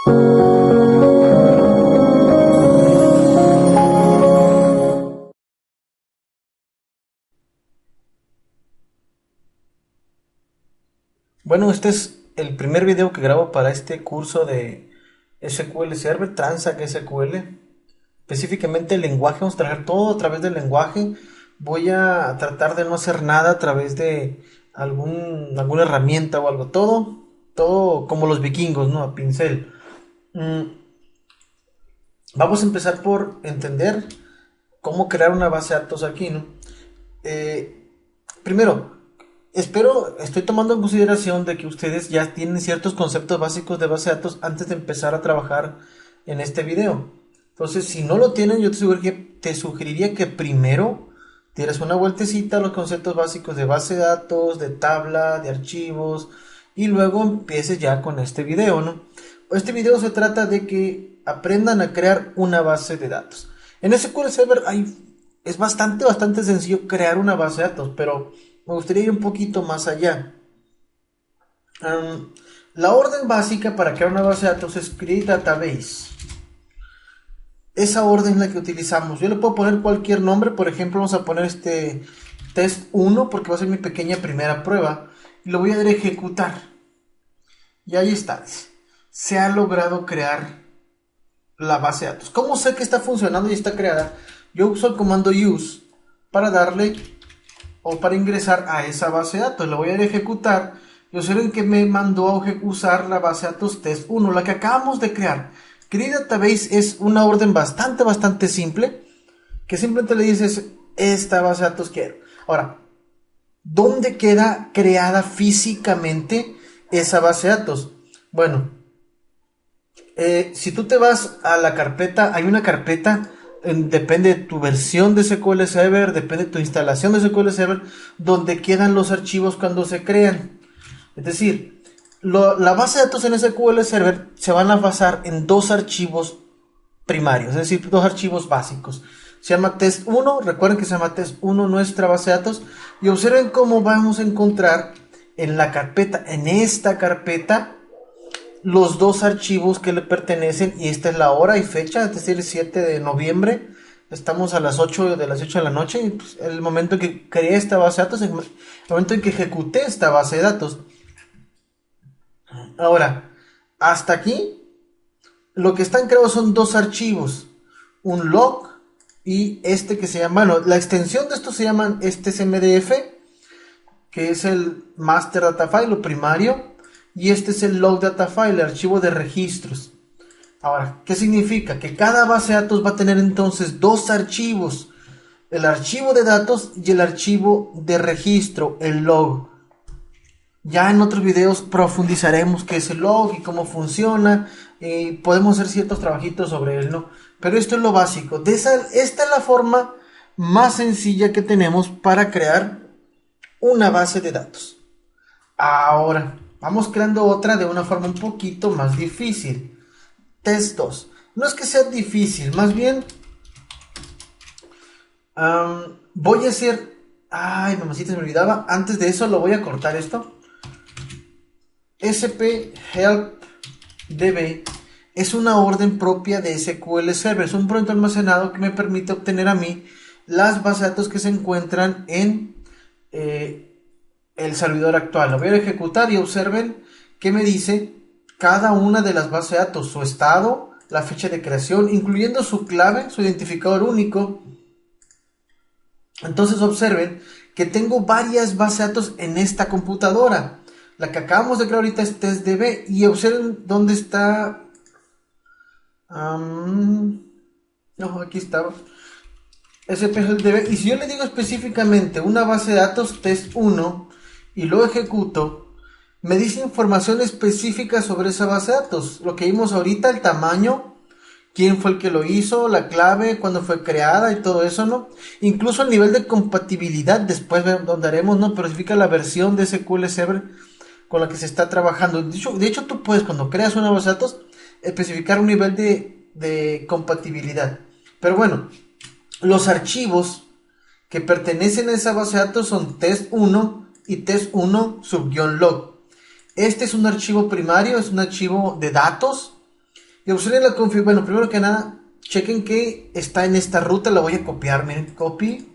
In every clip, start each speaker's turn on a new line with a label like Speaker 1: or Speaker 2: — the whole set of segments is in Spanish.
Speaker 1: Bueno, este es el primer video que grabo para este curso de SQL Server, Transact SQL. Específicamente el lenguaje, vamos a trabajar todo a través del lenguaje. Voy a tratar de no hacer nada a través de alguna herramienta o algo. Todo como los vikingos, ¿no? A pincel. Mm, Vamos a empezar por entender cómo crear una base de datos aquí, ¿no? Eh, Primero, estoy tomando en consideración de que ustedes ya tienen ciertos conceptos básicos de base de datos antes de empezar a trabajar en este video. Entonces, si no lo tienen, yo te sugeriría que primero tienes una vueltecita a los conceptos básicos de base de datos, de tabla, de archivos, y luego empieces ya con este video, ¿no? Este video se trata de que aprendan a crear una base de datos. En SQL Server es bastante sencillo crear una base de datos, pero me gustaría ir un poquito más allá. La orden básica para crear una base de datos es create database. Esa orden es la que utilizamos. Yo le puedo poner cualquier nombre, por ejemplo, vamos a poner este test 1 porque va a ser mi pequeña primera prueba y lo voy a dar a ejecutar. Y ahí está. Se ha logrado crear la base de datos. ¿Cómo sé que está funcionando y está creada? Yo uso el comando use para darle o para ingresar a esa base de datos. Le voy a dar a ejecutar y observen que me mandó a usar la base de datos test 1, la que acabamos de crear. Create database es una orden bastante simple, que simplemente le dices esta base de datos quiero. Ahora, ¿dónde queda creada físicamente esa base de datos? Bueno, si tú te vas a la carpeta, hay una carpeta, depende de tu versión de SQL Server, depende de tu instalación de SQL Server, donde quedan los archivos cuando se crean. Es decir, la base de datos en SQL Server se van a basar en dos archivos primarios, es decir, dos archivos básicos. Se llama test1, recuerden que se llama test1 nuestra base de datos, y observen cómo vamos a encontrar en la carpeta, en esta carpeta, los dos archivos que le pertenecen, y esta es la hora y fecha, es decir, el 7 de noviembre, estamos a las 8 de la noche, y pues, el momento en que creé esta base de datos, el momento en que ejecuté esta base de datos. Ahora, hasta aquí, lo que están creados son dos archivos, un log y este que se llama, bueno, la extensión de esto se llama, este es MDF, que es el master data file, lo primario, y este es el log data file, el archivo de registros. Ahora, ¿qué significa? Que cada base de datos va a tener entonces dos archivos, el archivo de datos y el archivo de registro, el log. Ya en otros videos profundizaremos qué es el log y cómo funciona, y podemos hacer ciertos trabajitos sobre él, ¿no? Pero esto es lo básico. Esta es la forma más sencilla que tenemos para crear una base de datos. Ahora, vamos creando otra de una forma un poquito más difícil. Test 2. No es que sea difícil, más bien voy a hacer... Ay, mamacita, se me olvidaba. Antes de eso lo voy a cortar esto. SP help db es una orden propia de SQL Server. Es un pronto almacenado que me permite obtener a mí las bases de datos que se encuentran en el servidor actual. Lo voy a ejecutar y observen que me dice cada una de las bases de datos, su estado, la fecha de creación, incluyendo su clave, su identificador único. Entonces observen que tengo varias bases de datos en esta computadora. La que acabamos de crear ahorita es testdb y observen dónde está. No, aquí estaba. SPGDB. Y si yo le digo específicamente una base de datos test1 y lo ejecuto, me dice información específica sobre esa base de datos. Lo que vimos ahorita, el tamaño, quién fue el que lo hizo, la clave, cuándo fue creada y todo eso, ¿no? Incluso el nivel de compatibilidad, después donde haremos, ¿no? Pero significa la versión de SQL Server con la que se está trabajando. De hecho, tú puedes, cuando creas una base de datos, especificar un nivel de compatibilidad. Pero bueno, los archivos que pertenecen a esa base de datos son test1 y test1 sub-log. Este es un archivo primario, es un archivo de datos Y observen la configuración. Bueno, primero que nada, chequen que está en esta ruta. La voy a copiar. Miren, copy,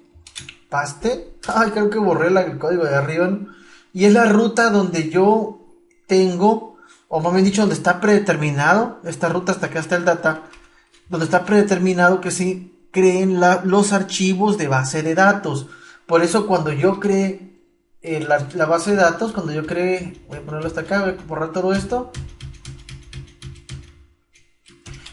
Speaker 1: paste. Ay, creo que borré el código de arriba, ¿no? Y es la ruta donde yo tengo, o más bien dicho, donde está predeterminado. Esta ruta hasta acá está el data. Donde está predeterminado que se creen los archivos de base de datos. Por eso cuando yo creé la base de datos, cuando yo creé, voy a ponerlo hasta acá, voy a borrar todo esto.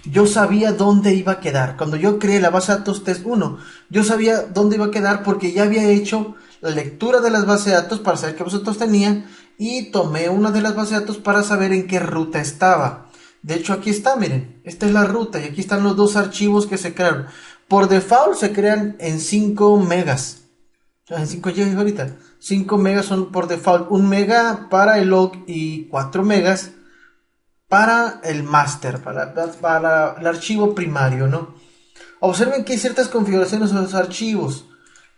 Speaker 1: Yo sabía dónde iba a quedar. Cuando yo creé la base de datos test 1, yo sabía dónde iba a quedar porque ya había hecho la lectura de las bases de datos para saber qué vosotros tenían y tomé una de las bases de datos para saber en qué ruta estaba. De hecho, aquí está, miren, esta es la ruta y aquí están los dos archivos que se crearon. Por default se crean en 5 megas. En 5 GB ahorita. 5 megas son por default. 1 mega para el log y 4 megas para el master, para el archivo primario, ¿no? Observen que hay ciertas configuraciones en los archivos.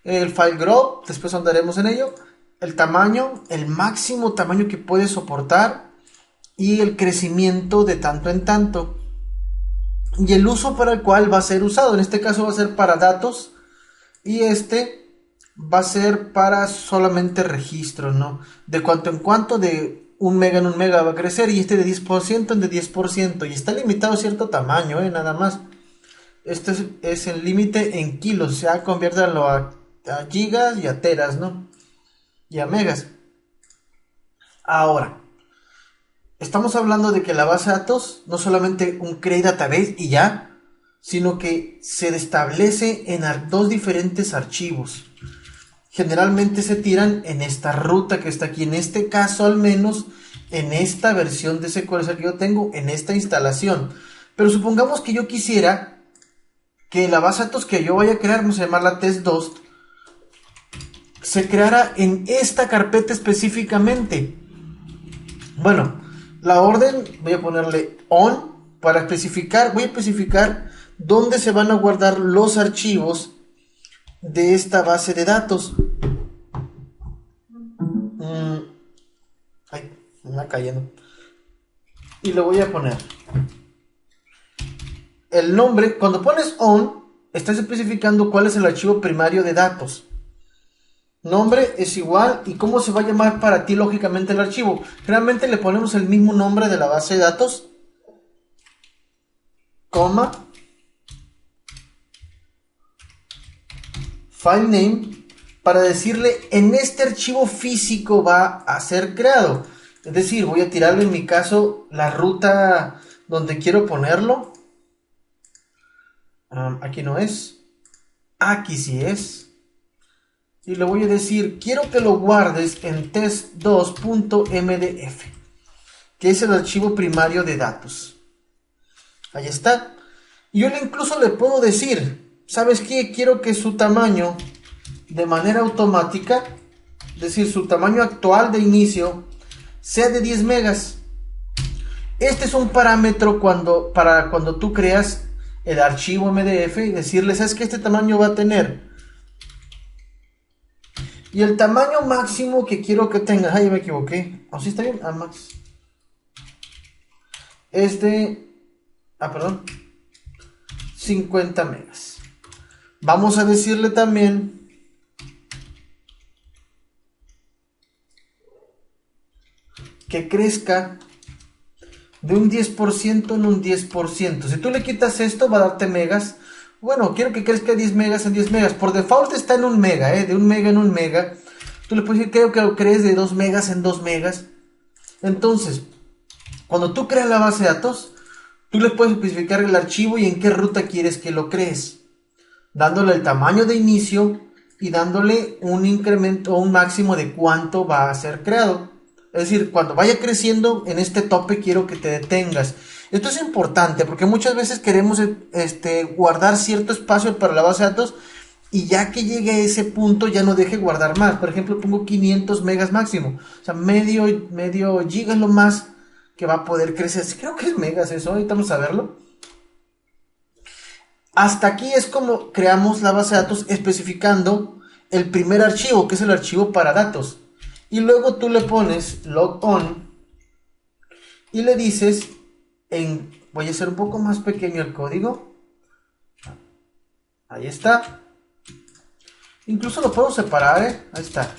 Speaker 1: El file growth, después andaremos en ello. El tamaño, el máximo tamaño que puede soportar. Y el crecimiento de tanto en tanto. Y el uso para el cual va a ser usado. En este caso va a ser para datos. Y este va a ser para solamente registros, ¿no? De cuanto en cuanto, de 1 mega en 1 mega va a crecer. Y este de 10% en de 10%. Y está limitado a cierto tamaño, nada más. Este es el límite en kilos. O sea, conviértanlo a gigas y a teras, ¿no? Y a megas. Ahora, estamos hablando de que la base de datos no solamente un create database y ya, sino que se establece en dos diferentes archivos. Generalmente se tiran en esta ruta que está aquí, en este caso al menos, en esta versión de SQL que yo tengo, en esta instalación. Pero supongamos que yo quisiera que la base de datos que yo vaya a crear, vamos a llamarla test2, se creara en esta carpeta específicamente. Bueno, la orden voy a ponerle on para especificar, voy a especificar dónde se van a guardar los archivos de esta base de datos. Ay, me está cayendo. Y lo voy a poner. El nombre, cuando pones on, estás especificando cuál es el archivo primario de datos. Nombre es igual y cómo se va a llamar para ti lógicamente el archivo. Generalmente le ponemos el mismo nombre de la base de datos, coma, file name, para decirle en este archivo físico va a ser creado. Es decir, voy a tirarle en mi caso la ruta donde quiero ponerlo. Aquí no es. Aquí sí es. Y le voy a decir, quiero que lo guardes en test2.mdf, que es el archivo primario de datos. Ahí está. Y yo incluso le puedo decir, ¿sabes qué? Quiero que su tamaño de manera automática, es decir, su tamaño actual de inicio, sea de 10 megas. Este es un parámetro para cuando tú creas el archivo MDF y decirle, ¿sabes qué? Este tamaño va a tener. Y el tamaño máximo que quiero que tenga, ay, me equivoqué. ¿Oh, sí está bien? Max. Es de, perdón, 50 megas. Vamos a decirle también que crezca de un 10% en un 10%. Si tú le quitas esto, va a darte megas. Bueno, quiero que crezca 10 megas en 10 megas. Por default está en 1 mega, de 1 mega en 1 mega. Tú le puedes decir, creo que lo crees de 2 megas en 2 megas. Entonces, cuando tú creas la base de datos, tú le puedes especificar el archivo y en qué ruta quieres que lo crees, dándole el tamaño de inicio y dándole un incremento o un máximo de cuánto va a ser creado. Es decir, cuando vaya creciendo en este tope quiero que te detengas. Esto es importante porque muchas veces queremos guardar cierto espacio para la base de datos y ya que llegue a ese punto ya no deje guardar más. Por ejemplo, pongo 500 megas máximo. O sea, medio giga es lo más que va a poder crecer. Creo que es megas eso, ahorita vamos a verlo. Hasta aquí es como creamos la base de datos especificando el primer archivo, que es el archivo para datos. Y luego tú le pones log on y le dices Voy a hacer un poco más pequeño el código. Ahí está. Incluso lo puedo separar, ahí está.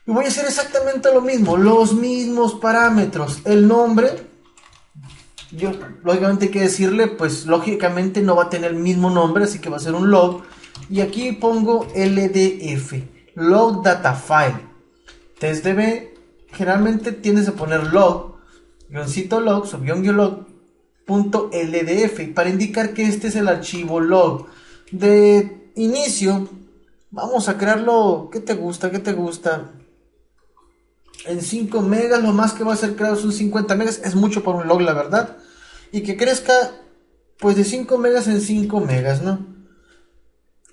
Speaker 1: Y voy a hacer exactamente lo mismo, los mismos parámetros. El nombre, yo lógicamente hay que decirle, pues lógicamente no va a tener el mismo nombre, así que va a ser un log. Y aquí pongo LDF, log data file. TestDB, generalmente tiendes a poner log, guioncito log, log, punto LDF, para indicar que este es el archivo log. De inicio, vamos a crearlo, ¿qué te gusta? ¿Qué te gusta? En 5 megas, lo más que va a ser creado son 50 megas, es mucho para un log, la verdad. Y que crezca, pues de 5 megas en 5 megas, ¿no?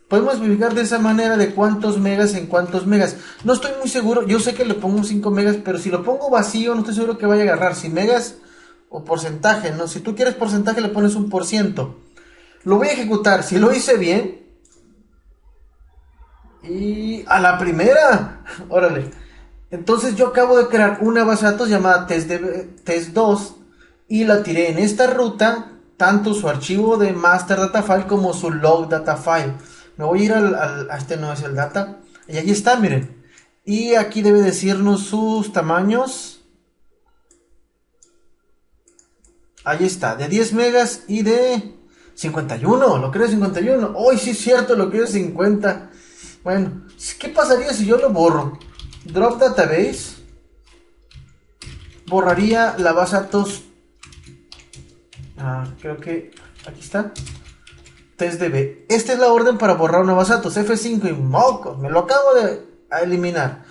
Speaker 1: Podemos verificar de esa manera de cuántos megas en cuántos megas. No estoy muy seguro, yo sé que le pongo 5 megas, pero si lo pongo vacío, no estoy seguro que vaya a agarrar. Si megas o porcentaje, ¿no? Si tú quieres porcentaje, le pones un por ciento. Lo voy a ejecutar, si lo hice bien. Y a la primera, órale. Entonces yo acabo de crear una base de datos llamada test2 y la tiré en esta ruta, tanto su archivo de master data file como su log data file. Me voy a ir a este no es el data, y ahí está, miren. Y aquí debe decirnos sus tamaños. Ahí está, de 10 megas y de 51, lo creo 51. Hoy sí es cierto, lo creo 50. Bueno, ¿qué pasaría si yo lo borro? Drop database, borraría la base de datos. Creo que aquí está. TestDB. Esta es la orden para borrar una base de datos. F5 y mocos. Me lo acabo de eliminar.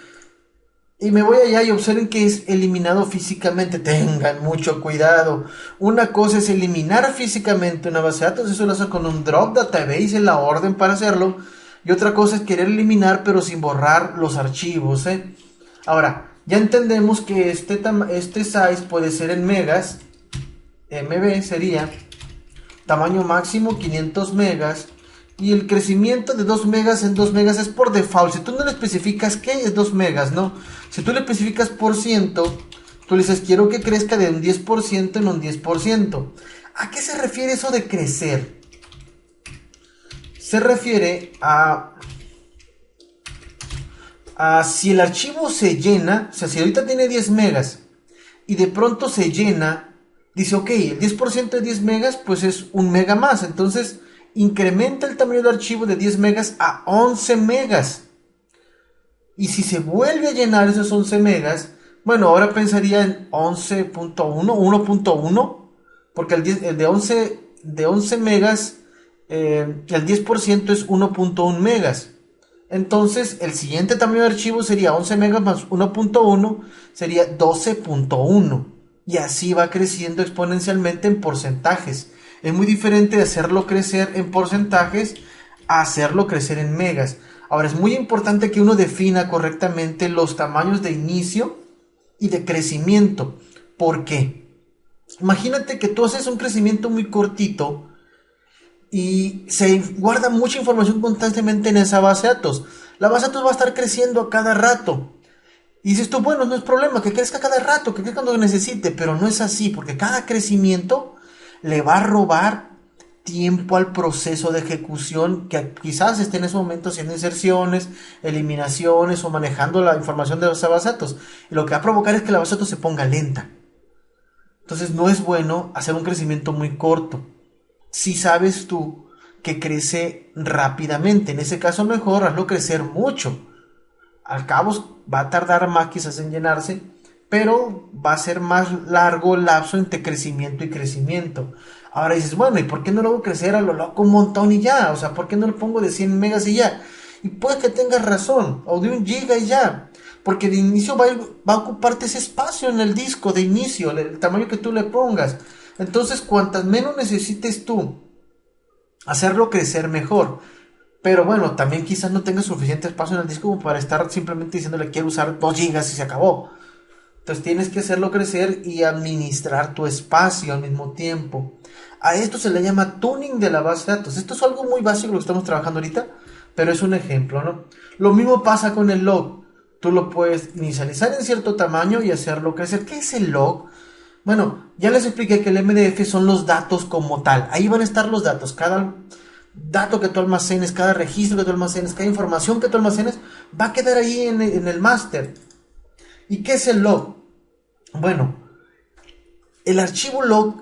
Speaker 1: Y me voy allá y observen que es eliminado físicamente. Tengan mucho cuidado. Una cosa es eliminar físicamente una base de datos. Eso lo hace con un drop database en la orden para hacerlo. Y otra cosa es querer eliminar pero sin borrar los archivos. Ahora, ya entendemos que este size puede ser en megas. MB sería tamaño máximo 500 megas. Y el crecimiento de 2 megas en 2 megas es por default. Si tú no le especificas qué es 2 megas, ¿no? Si tú le especificas por ciento, tú le dices quiero que crezca de un 10% en un 10%. ¿A qué se refiere eso de crecer? Se refiere a si el archivo se llena, o sea, si ahorita tiene 10 megas y de pronto se llena, dice, ok, el 10% de 10 megas, pues es un mega más. Entonces, incrementa el tamaño del archivo de 10 megas a 11 megas. Y si se vuelve a llenar esos 11 megas, bueno, ahora pensaría en 11.1, 1.1, porque el de 11 megas, el 10% es 1.1 megas. Entonces, el siguiente tamaño de archivo sería 11 megas más 1.1, sería 12.1. Y así va creciendo exponencialmente en porcentajes. Es muy diferente de hacerlo crecer en porcentajes a hacerlo crecer en megas. Ahora, es muy importante que uno defina correctamente los tamaños de inicio y de crecimiento. ¿Por qué? Imagínate que tú haces un crecimiento muy cortito y se guarda mucha información constantemente en esa base de datos. La base de datos va a estar creciendo a cada rato. Y dices tú, bueno, no es problema, que crezca cada rato, que crezca cuando necesite, pero no es así, porque cada crecimiento le va a robar tiempo al proceso de ejecución, que quizás esté en ese momento haciendo inserciones, eliminaciones o manejando la información de esa base de datos. Y lo que va a provocar es que la base de datos se ponga lenta. Entonces no es bueno hacer un crecimiento muy corto. Si sabes tú que crece rápidamente, en ese caso mejor hazlo crecer mucho. Al cabo va a tardar más quizás en llenarse, pero va a ser más largo el lapso entre crecimiento y crecimiento. Ahora dices, bueno, ¿y por qué no lo hago crecer a lo loco un montón y ya? O sea, ¿por qué no lo pongo de 100 megas y ya? Y puede que tengas razón, o de 1 giga y ya. Porque de inicio va a ocuparte ese espacio en el disco de inicio, el tamaño que tú le pongas. Entonces, cuantas menos necesites tú hacerlo crecer mejor. Pero bueno, también quizás no tengas suficiente espacio en el disco como para estar simplemente diciéndole quiero usar 2 gigas y se acabó. Entonces tienes que hacerlo crecer y administrar tu espacio al mismo tiempo. A esto se le llama tuning de la base de datos. Esto es algo muy básico lo que estamos trabajando ahorita, pero es un ejemplo, ¿no? Lo mismo pasa con el log. Tú lo puedes inicializar en cierto tamaño y hacerlo crecer. ¿Qué es el log? Bueno, ya les expliqué que el MDF son los datos como tal. Ahí van a estar los datos. Cada dato que tú almacenes, cada registro que tú almacenes, cada información que tú almacenes, va a quedar ahí en el máster. ¿Y qué es el log? Bueno, el archivo log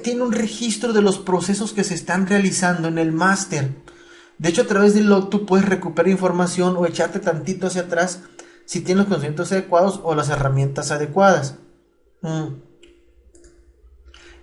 Speaker 1: tiene un registro de los procesos que se están realizando en el máster. De hecho, a través del log tú puedes recuperar información o echarte tantito hacia atrás si tienes los conocimientos adecuados o las herramientas adecuadas.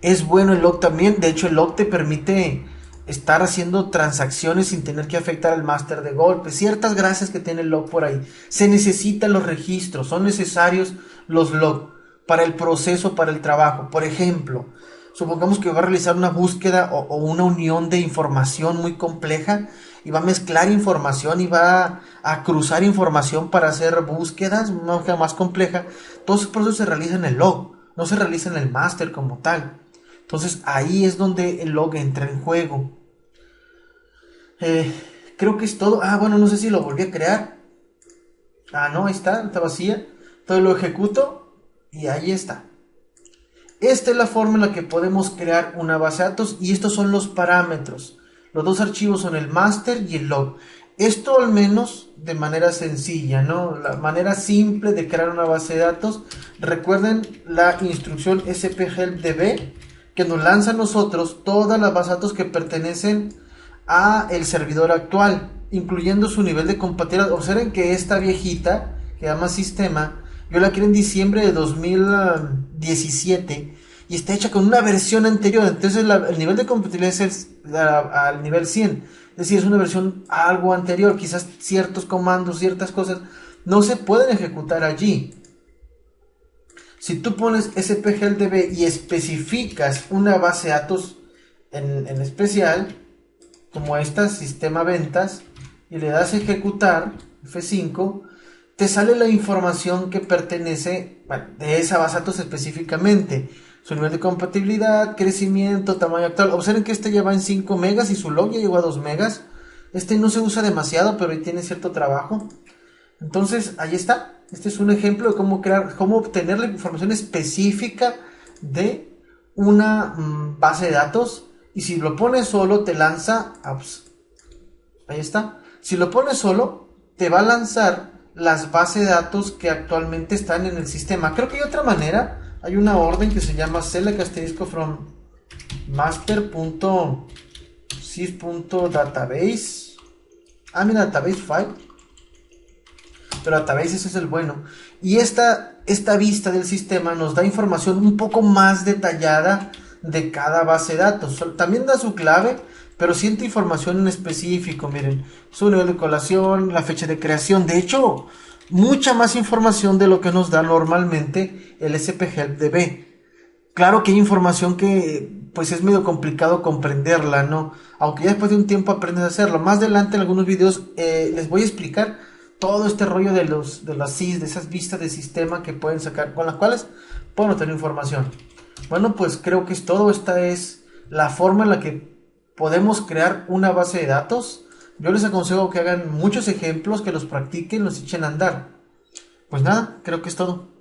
Speaker 1: Es bueno el log también. De hecho, el log te permite estar haciendo transacciones sin tener que afectar al máster de golpe. Ciertas gracias que tiene el log por ahí. Se necesitan los registros, son necesarios los log para el proceso, para el trabajo. Por ejemplo, supongamos que va a realizar una búsqueda o una unión de información muy compleja y va a mezclar información y va a cruzar información para hacer búsquedas, una búsqueda más compleja. Todos esos procesos se realizan en el log, no se realiza en el máster como tal. Entonces ahí es donde el log entra en juego. Creo que es todo. Bueno, no sé si lo volví a crear. No, ahí está vacía. Entonces lo ejecuto y ahí está. Esta es la forma en la que podemos crear una base de datos y estos son los parámetros. Los dos archivos son el master y el log. Esto al menos de manera sencilla, ¿no? La manera simple de crear una base de datos. Recuerden la instrucción sphelpdb que nos lanza a nosotros todas las bases de datos que pertenecen a el servidor actual, incluyendo su nivel de compatibilidad. Observen que esta viejita, que llama sistema, yo la creé en diciembre de 2017 y está hecha con una versión anterior. Entonces el nivel de compatibilidad es al nivel 100. Es decir, es una versión algo anterior. Quizás ciertos comandos, ciertas cosas no se pueden ejecutar allí. Si tú pones sphlpdb y especificas una base de datos en especial, como esta, sistema ventas, y le das a ejecutar, F5, te sale la información que pertenece de esa base de datos específicamente. Su nivel de compatibilidad, crecimiento, tamaño actual. Observen que este ya va en 5 megas y su log ya llegó a 2 megas. Este no se usa demasiado, pero ahí tiene cierto trabajo. Entonces, ahí está. Este es un ejemplo de cómo obtener la información específica de una base de datos. Y si lo pones solo, te lanza. Ahí está. Si lo pones solo, te va a lanzar las bases de datos que actualmente están en el sistema. Creo que hay otra manera. Hay una orden que se llama select asterisco from master.sys.database. Mira, database file. Pero database ese es el bueno. Y esta vista del sistema nos da información un poco más detallada de cada base de datos. También da su clave, pero siente información en específico. Miren, su nivel de colación, la fecha de creación. De hecho, mucha más información de lo que nos da normalmente el sphelpdb. Claro que hay información que pues es medio complicado comprenderla, ¿no? Aunque ya después de un tiempo aprendes a hacerlo. Más adelante en algunos videos les voy a explicar todo este rollo de las SIS, de esas vistas de sistema que pueden sacar, con las cuales pueden obtener información. Bueno, pues creo que es todo. Esta es la forma en la que podemos crear una base de datos. Yo les aconsejo que hagan muchos ejemplos, que los practiquen, los echen a andar. Pues nada, creo que es todo.